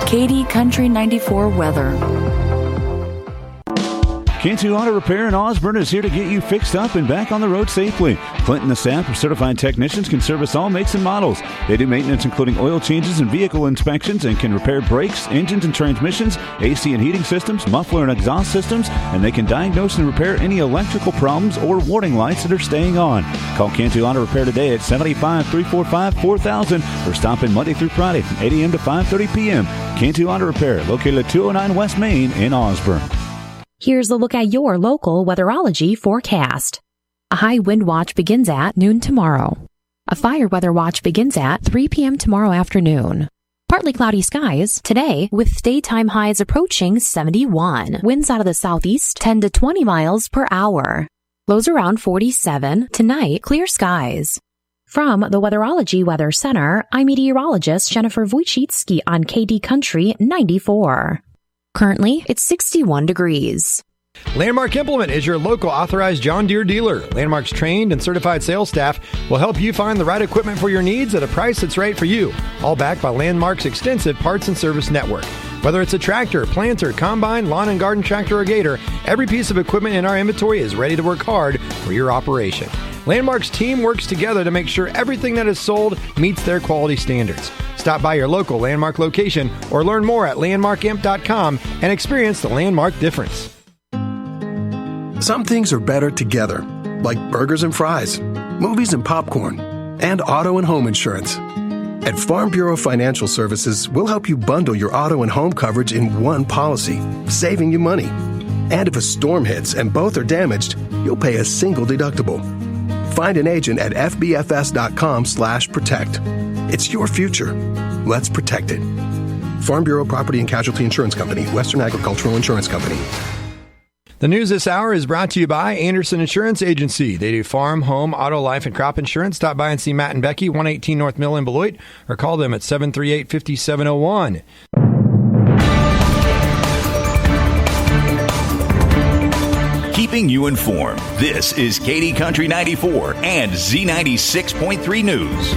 Katy Country 94 weather. Cantu Auto Repair in Osborne is here to get you fixed up and back on the road safely. Clint and the staff of certified technicians can service all makes and models. They do maintenance including oil changes and vehicle inspections and can repair brakes, engines and transmissions, AC and heating systems, muffler and exhaust systems, and they can diagnose and repair any electrical problems or warning lights that are staying on. Call Cantu Auto Repair today at 785-345-4000 or stop in Monday through Friday from 8 a.m. to 5:30 p.m. Cantu Auto Repair, located at 209 West Main in Osborne. Here's a look at your local weatherology forecast. A high wind watch begins at noon tomorrow. A fire weather watch begins at 3 p.m. tomorrow afternoon. Partly cloudy skies today with daytime highs approaching 71. Winds out of the southeast 10 to 20 miles per hour. Lows around 47. Tonight, clear skies. From the Weatherology Weather Center, I'm meteorologist Jennifer Wojcicki on KD Country 94. Currently, it's 61 degrees. Landmark Implement is your local authorized John Deere dealer. Landmark's trained and certified sales staff will help you find the right equipment for your needs at a price that's right for you. All backed by Landmark's extensive parts and service network. Whether it's a tractor, planter, combine, lawn and garden tractor, or gator, every piece of equipment in our inventory is ready to work hard for your operation. Landmark's team works together to make sure everything that is sold meets their quality standards. Stop by your local Landmark location or learn more at landmarkimp.com and experience the Landmark difference. Some things are better together, like burgers and fries, movies and popcorn, and auto and home insurance. At Farm Bureau Financial Services, we'll help you bundle your auto and home coverage in one policy, saving you money. And if a storm hits and both are damaged, you'll pay a single deductible. Find an agent at fbfs.com/protect. It's your future. Let's protect it. Farm Bureau Property and Casualty Insurance Company, Western Agricultural Insurance Company. The news this hour is brought to you by Anderson Insurance Agency. They do farm, home, auto, life, and crop insurance. Stop by and see Matt and Becky, 118 North Mill in Beloit, or call them at 738-5701. Keeping you informed, this is KD Country 94 and Z96.3 News.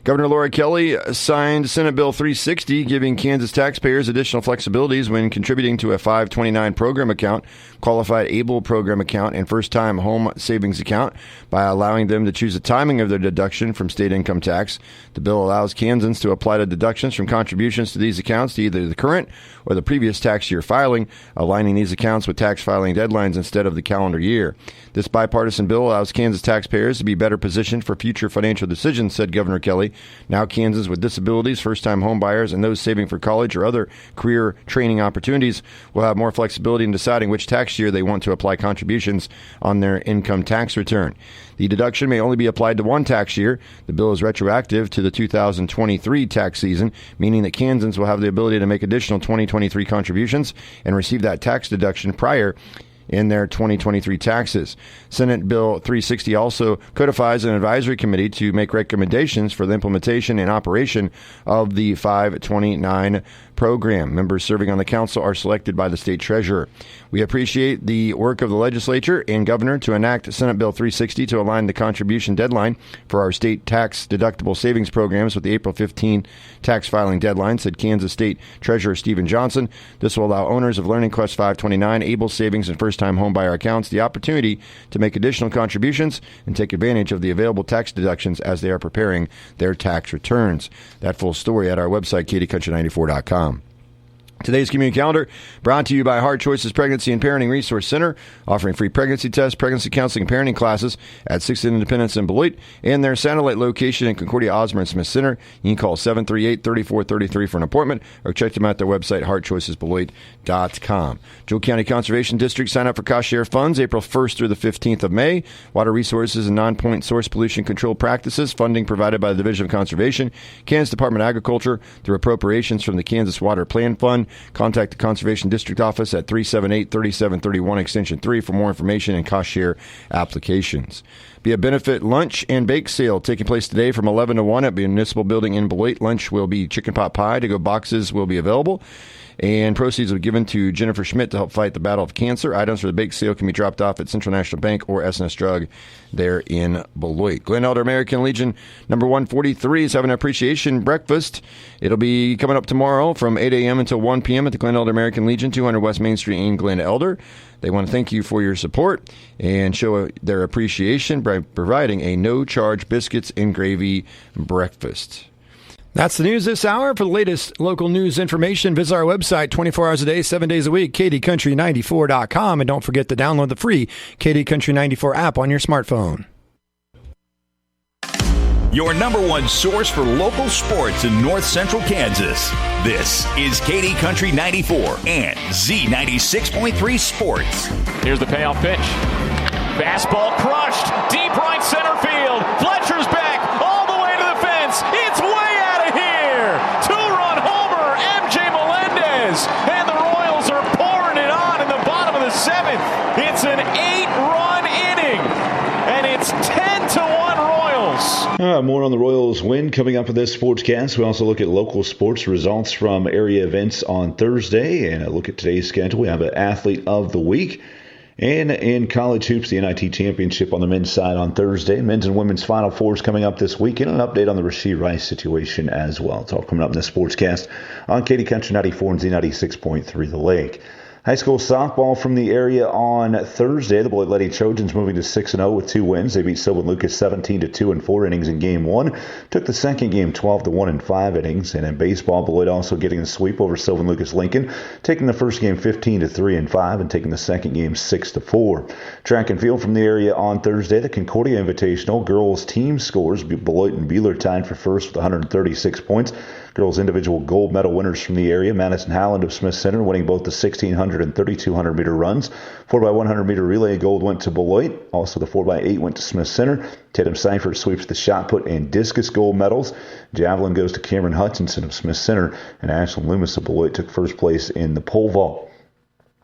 Governor Laura Kelly signed Senate Bill 360, giving Kansas taxpayers additional flexibilities when contributing to a 529 program account, qualified ABLE program account, and first-time home savings account by allowing them to choose the timing of their deduction from state income tax. The bill allows Kansans to apply to deductions from contributions to these accounts to either the current or the previous tax year filing, aligning these accounts with tax filing deadlines instead of the calendar year. This bipartisan bill allows Kansas taxpayers to be better positioned for future financial decisions, said Governor Kelly. Now Kansans with disabilities, first-time home buyers, and those saving for college or other career training opportunities will have more flexibility in deciding which tax year they want to apply contributions on their income tax return. The deduction may only be applied to one tax year. The bill is retroactive to the 2023 tax season, meaning that Kansans will have the ability to make additional 2023 contributions and receive that tax deduction prior in their 2023 taxes. Senate Bill 360 also codifies an advisory committee to make recommendations for the implementation and operation of the 529 program. Members serving on the council are selected by the state treasurer. We appreciate the work of the legislature and governor to enact Senate Bill 360 to align the contribution deadline for our state tax deductible savings programs with the April 15 tax filing deadline, said Kansas State Treasurer Stephen Johnson. This will allow owners of Learning Quest 529, ABLE savings, and first-time homebuyer accounts the opportunity to make additional contributions and take advantage of the available tax deductions as they are preparing their tax returns. That full story at our website, KDCountry94.com. Today's community calendar brought to you by Hard Choices Pregnancy and Parenting Resource Center, offering free pregnancy tests, pregnancy counseling, and parenting classes at 6th and Independence in Beloit, and their satellite location in Concordia, Osborne Smith Center. You can call 738-3433 for an appointment, or check them out at their website, hardchoicesbeloit.com. Jewell County Conservation District sign up for cost share funds April 1st through the 15th of May. Water resources and non-point source pollution control practices, funding provided by the Division of Conservation, Kansas Department of Agriculture, through appropriations from the Kansas Water Plan Fund. Contact the Conservation District Office at 378-3731 Extension 3 for more information and cost share applications. Be a benefit lunch and bake sale taking place today from 11 to 1 at the Municipal Building in Beloit. Lunch will be chicken pot pie. To-go boxes will be available. And proceeds will be given to Jennifer Schmidt to help fight the battle of cancer. Items for the bake sale can be dropped off at Central National Bank or S&S Drug there in Beloit. Glen Elder American Legion number 143 is having an appreciation breakfast. It'll be coming up tomorrow from 8 a.m. until 1 p.m. at the Glen Elder American Legion, 200 West Main Street in Glen Elder. They want to thank you for your support and show their appreciation by providing a no-charge biscuits and gravy breakfast. That's the news this hour. For the latest local news information, visit our website 24 hours a day, 7 days a week, KDCountry94.com. And don't forget to download the free KD Country 94 app on your smartphone. Your number one source for local sports in north central Kansas. This is KD Country 94 and Z96.3 Sports. Here's the payoff pitch. Fastball crushed. Deep right center field. Fletcher's back all the way to the fence. It's way out of here. Two-run homer, MJ Melendez. And the Royals are pouring it on in the bottom of the seventh. It's an 8-run inning. And it's 10-1 Royals. More on the Royals win coming up in this sportscast. We also look at local sports results from area events on Thursday and a look at today's schedule. We have an athlete of the week. And in college hoops, the NIT Championship on the men's side on Thursday. Men's and women's Final Fours coming up this week. And an update on the Rasheed Rice situation as well. It's all coming up in this sportscast on KD Country 94 and Z96.3 The Lake. High school softball from the area on Thursday. The Beloit Lady Trojans moving to 6-0 with 2 wins. They beat Sylvan Lucas 17-2 in 4 innings in Game 1. Took the second game 12-1 in 5 innings. And in baseball, Beloit also getting the sweep over Sylvan Lucas Lincoln, taking the first game 15-3 in 5 and taking the second game 6-4. Track and field from the area on Thursday. The Concordia Invitational girls team scores. Beloit and Beeler tied for first with 136 points. Girls individual gold medal winners from the area. Madison Howland of Smith Center winning both the 1,600 and 3,200 meter runs. 4x100 meter relay gold went to Beloit. Also the 4x8 went to Smith Center. Tatum Seifert sweeps the shot put and discus gold medals. Javelin goes to Cameron Hutchinson of Smith Center. And Ashlyn Loomis of Beloit took first place in the pole vault.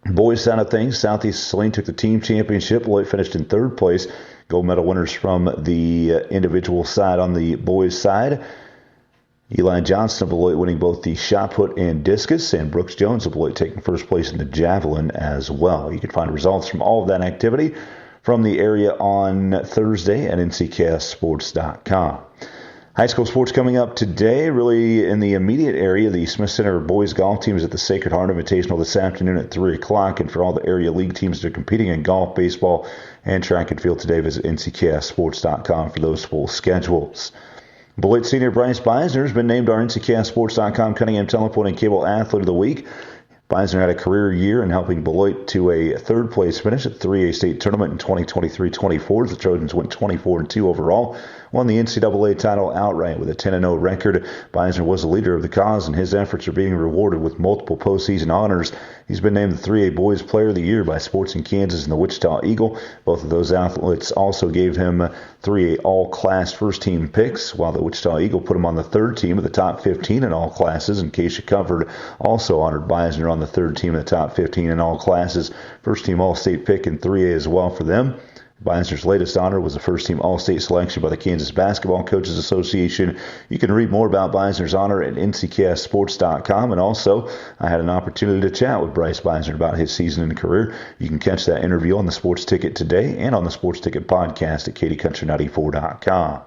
Boys side of things, Southeast Saline took the team championship. Beloit finished in third place. Gold medal winners from the individual side on the boys side. Eli Johnson of Beloit winning both the shot put and discus, and Brooks Jones of Beloit taking first place in the javelin as well. You can find results from all of that activity from the area on Thursday at ncksports.com. High school sports coming up today, really in the immediate area. The Smith Center boys golf team is at the Sacred Heart Invitational this afternoon at 3 o'clock. And for all the area league teams that are competing in golf, baseball, and track and field today, visit ncksports.com for those full schedules. Beloit senior Bryce Beisner has been named our ncksports.com Cunningham Telephone and Cable Athlete of the Week. Beisner had a career year in helping Beloit to a third-place finish at the 3A state tournament in 2023-24. The Trojans went 24-2 overall, won the NCAA title outright with a 10-0 record. Beisner was the leader of the cause, and his efforts are being rewarded with multiple postseason honors. He's been named the 3A Boys Player of the Year by Sports in Kansas and the Wichita Eagle. Both of those athletes also gave him 3A all-class first-team picks, while the Wichita Eagle put him on the third team of the top 15 in all classes, and Keisha Comfort also honored Beisner on the third team of the top 15 in all classes. First-team All-State pick in 3A as well for them. Beisner's latest honor was the first-team All-State selection by the Kansas Basketball Coaches Association. You can read more about Beisner's honor at ncksports.com, and also I had an opportunity to chat with Bryce Beisner about his season and career. You can catch that interview on the Sports Ticket today and on the Sports Ticket podcast at kdcountry94.com.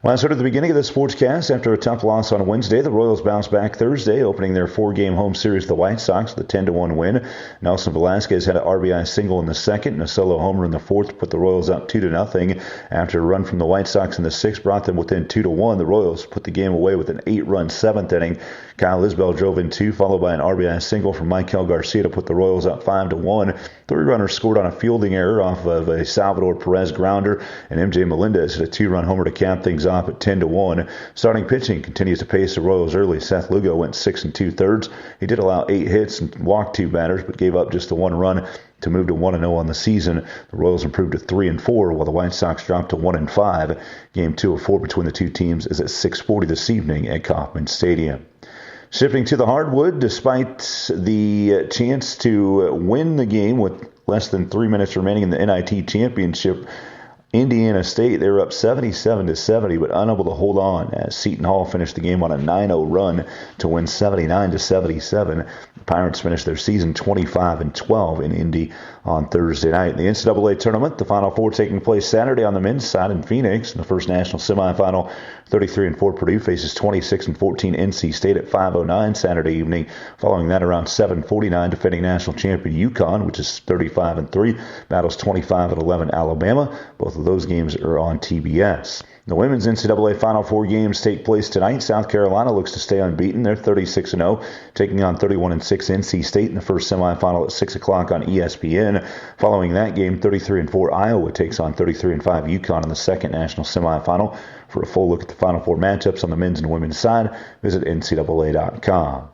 Well, I started at the beginning of this sportscast. After a tough loss on Wednesday, the Royals bounced back Thursday, opening their 4-game home series with the White Sox with a 10-1 win. Nelson Velasquez had an RBI single in the second and a solo homer in the fourth to put the Royals up 2-0. After a run from the White Sox in the sixth brought them within 2-1, the Royals put the game away with an 8-run seventh inning. Kyle Isbell drove in 2, followed by an RBI single from Michael Garcia to put the Royals up 5-1. 3 runners scored on a fielding error off of a Salvador Perez grounder, and MJ Melendez hit a 2-run homer to cap things off at 10-1. Starting pitching continues to pace the Royals early. Seth Lugo went 6 2/3. He did allow 8 hits and walked 2 batters, but gave up just the 1 run to move to 1-0 on the season. The Royals improved to 3-4, while the White Sox dropped to 1-5. Game 2 of 4 between the two teams is at 6:40 this evening at Kauffman Stadium. Shifting to the hardwood, despite the chance to win the game with less than 3 minutes remaining in the NIT championship, Indiana State, they were up 77-70, but unable to hold on as Seton Hall finished the game on a 9-0 run to win 79-77. The Pirates finished their season 25-12 in Indy on Thursday night. In the NCAA tournament, the Final Four taking place Saturday on the men's side in Phoenix. In the first national semifinal, 33-4 Purdue faces 26-14 NC State at 5:09 Saturday evening. Following that, around 7:49, defending national champion UConn, which is 35-3, battles 25-11 Alabama. Both of those games are on TBS. The women's NCAA Final Four games take place tonight. South Carolina looks to stay unbeaten. They're 36-0, taking on 31-6 NC State in the first semifinal at 6 o'clock on ESPN. Following that game, 33-4 Iowa takes on 33-5 UConn in the second national semifinal. For a full look at the Final Four matchups on the men's and women's side, visit NCAA.com.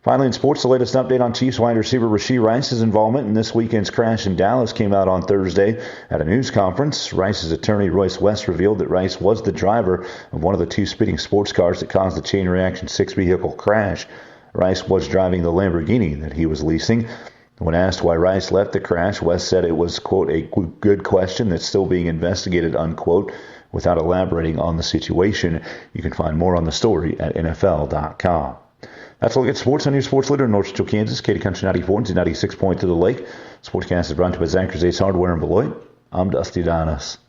Finally, in sports, the latest update on Chiefs wide receiver Rashee Rice's involvement in this weekend's crash in Dallas came out on Thursday at a news conference. Rice's attorney, Royce West, revealed that Rice was the driver of one of the two speeding sports cars that caused the chain reaction six-vehicle crash. Rice was driving the Lamborghini that he was leasing. When asked why Rice left the crash, West said it was, quote, a good question that's still being investigated, unquote, without elaborating on the situation. You can find more on the story at NFL.com. That's a look at sports on your sports leader in North Central Kansas, Katy Country 94 and 96 point to the lake. Sportscast is brought to you by Zachary Ace Hardware in Beloit. I'm Dusty Donis.